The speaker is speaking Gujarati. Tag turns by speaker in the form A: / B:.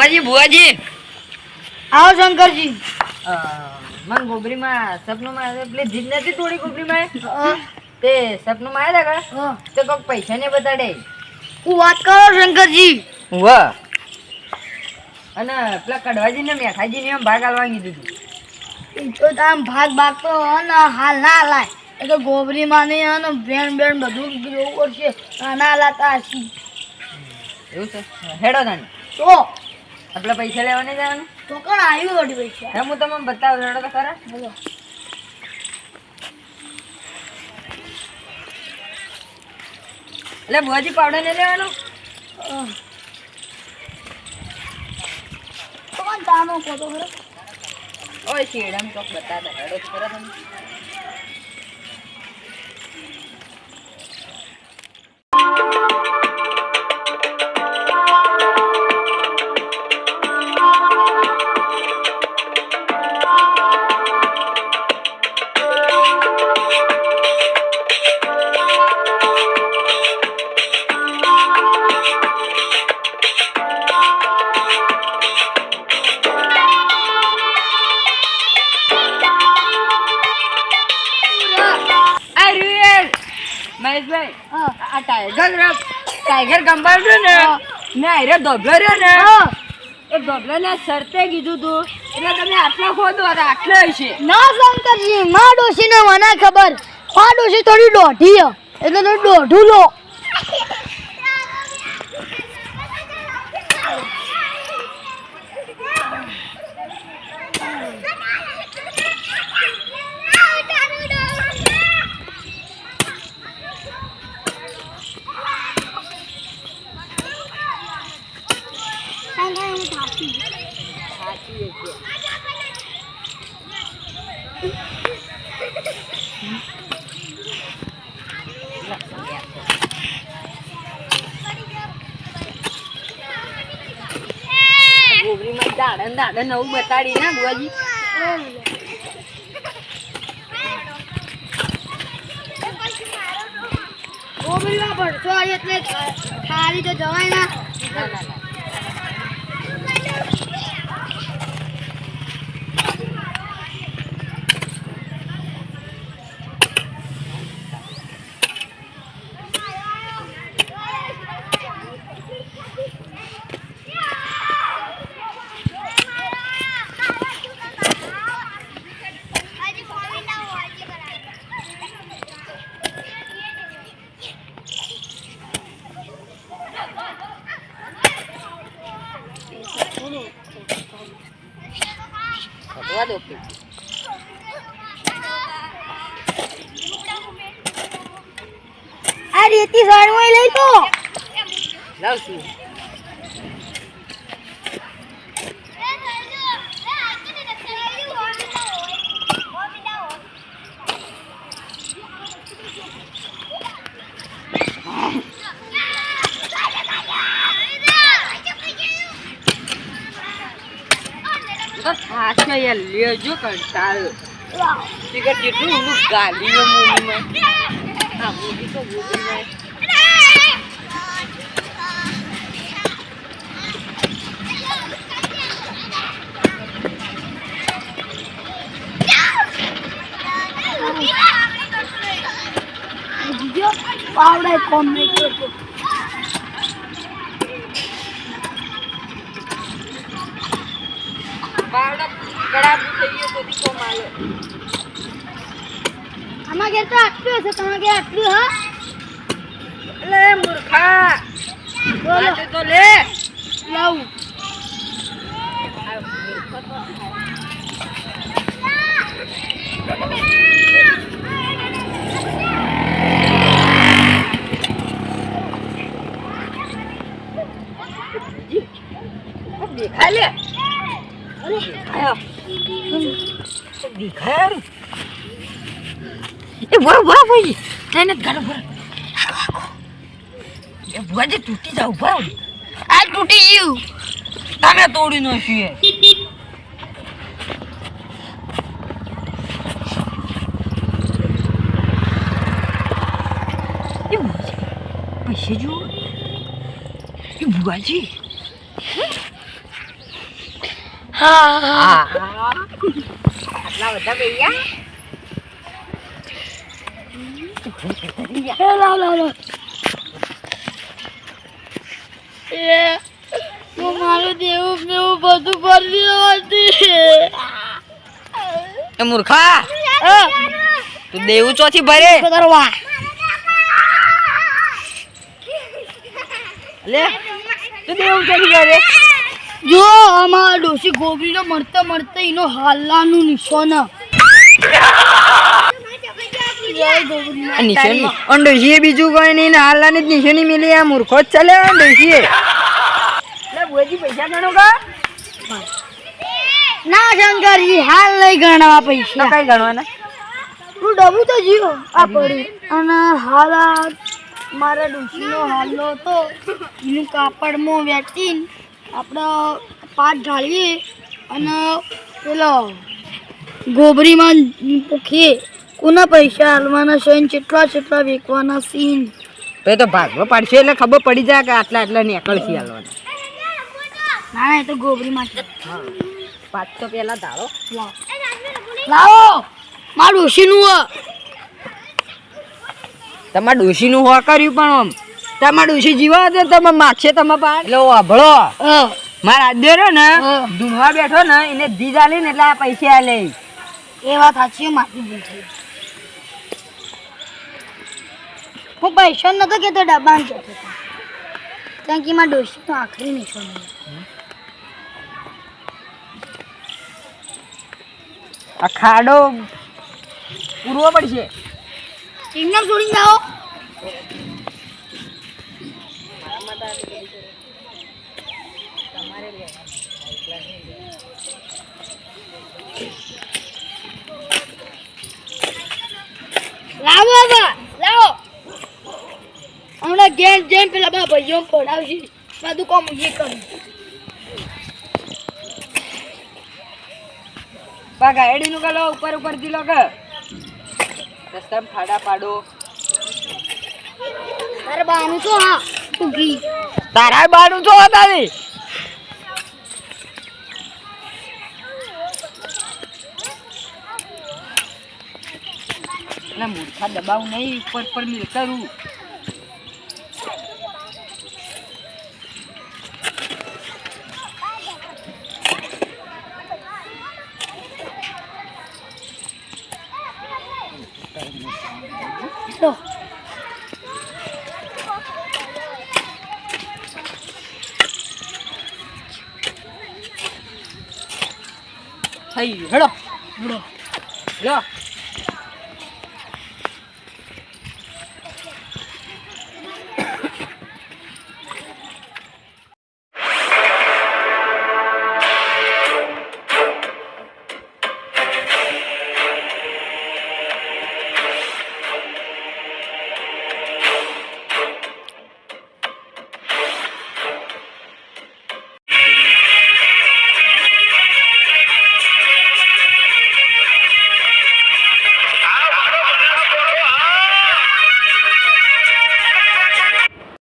A: બુઆજી
B: આવો શંકરજી.
A: મન ગોબરીમાં સપનુંમાં પેલી જીદ નથી થોડી ગોબરીમાં તે સપનુંમાં આવ્યા હતા તો કોઈક પૈસા ને બતાડે.
B: હું વાત કરો શંકરજી.
A: વાહ અને પેલા કડવાજી ને મેઠાજી ને એમ ભાગ આલવા કીધું હતું.
B: તો આમ ભાગ તો અને હાલ ના લાય એ તો ગોબરીમાં ને અને બેન બધું જોવું પડશે. ના લાતા હશી
A: એવું છે. હેડો તાને
B: તો
A: આપણે પૈસા લેવા નહીં જવાનું.
B: તો કોણ આવ્યું વળી પૈસા?
A: હે હું તમને બતાવું. હેડો તો ખરા.
B: બોલો.
A: એટલે બુઆજી પાવડર નહીં લેવાનો.
B: કોણ તાનો કોતો ખરો?
A: ઓય શેડામ ચોક બતાતા. હેડો તો ખરા તમે. મહેશભાઈ આ ટાઈગર કંપાઉન્ડર ને ને આયરે ધોબલો રહ્યો ને એ ધોબલો ને શરતે કીધું તું એટલે તમે આટલો ખોદો હતા આટલો હશે.
B: ના શંકરજી માં ડોશી ને મને ખબર. માં ડોશી થોડી દોઢી એટલે તો દોઢું લો.
A: ગોબરીમાં દાડે નવું બતાડી ના બુઆજી.
B: ગોબરીમાં ભરતો એટલે ખાલી તો જવાય ના. આ રેતી સાઈડમાં લઈ તો
A: લાવ છું. લેજો કંટાળો ટિકટ જેટલું ઊંડું ગાલીઓ મૂવીમાં આ મૂવી તો મૂવીમાં
B: પાવડા કોમ નહીં કરતો.
A: પાવડા કડા થઈ ગયો તો કોમ આલો.
B: આમાં ઘેર તો આટલું હશે. તમારે ઘેર આટલું હા?
A: એટલે મૂર્ખા
B: બોલો
A: તો લે
B: લાવું.
A: દેખાય લે. અરે દેખાય રે. એ બોરા ભાઈ તેને ઘર ભર એ બુઆજી તૂટી જાવ ભાવ.
B: આ તૂટી ગયું.
A: તમે તોડી નો છીએ. પૈસા જુઓ એ બુઆજી આટલા બધા પૈયા
B: હું મારું દેવું મેવું બધું ભરી હતી.
A: એ મૂર્ખા તું દેવું ચોથી ભરે લે તું દેવું ચોથી ભરે.
B: જો અમારા ડોશી ગોબરીનો મળતા મળતા એનો હાલવાનું નિશાન
A: નિશાની ડોશીએ બીજું કોઈ નહીં હાલવાની જ નિશાની મિલી. આ મૂર્ખો જ ચાલે ડોશીએ. પૈસા ગણો કા
B: ના શંકરજી હાલ નહીં ગણવા પૈસા.
A: કઈ ગણવાના?
B: તું ડબું તો જીવો આ પડી અને હાલ મારા ડોશીનો હાલનો હતો એનું કાપડમાં વેચીને આપણે પાટ ઢાળીએ અને પેલો ગોબરીમાં પૂખીએ કોના પૈસા હાલવાના છે ને કેટલા વેચવાના સીન
A: તો તો ભાગવા પડશે એટલે ખબર પડી જાય કે આટલા આટલા નીકળશે હાલવાના.
B: ના એ તો ગોબરીમાં છે.
A: પાંચ તો પેલા ધારો
B: લાવો મારું ડોશીનું
A: તમારા ડોશીનું હો કર્યું પણ આમ તમારા ડોશી જીવા દે તમે માગશે તમે પાડ એટલે વાભળો મારા આદ્યો ને ધૂણવા બેઠો ને એને જીજ આલી ને એટલે આ પૈસા લે.
B: એ વાત સાચી મારી ભૂલ થઈ. હું પૈસા નતો કેતો ડબ્બાને કહેતો હતો કારણ કે મારા ડોશી તો આખરી નિશાન
A: આ ખાડો પૂરવો પડશે.
B: સિગ્નલ છોડીને જાઓ. લાવો લાવો હમણાં ગેમ જેમ પેલા બા ભાઈઓ પડાવશે બધું કામ એ કરું.
A: પા ગાડીનું ગલો ઉપર ઉપર થી લો કે રસ્તામાં ફાડા પાડો.
B: તારે બાનું છો હા ઉગી
A: તારા બાનું છો તારી એટલે મૂર્ખા દબાવ નહીં ઉપર પર મિલ કરું.
B: તો
A: થઈ હેડો
B: બડો
A: લો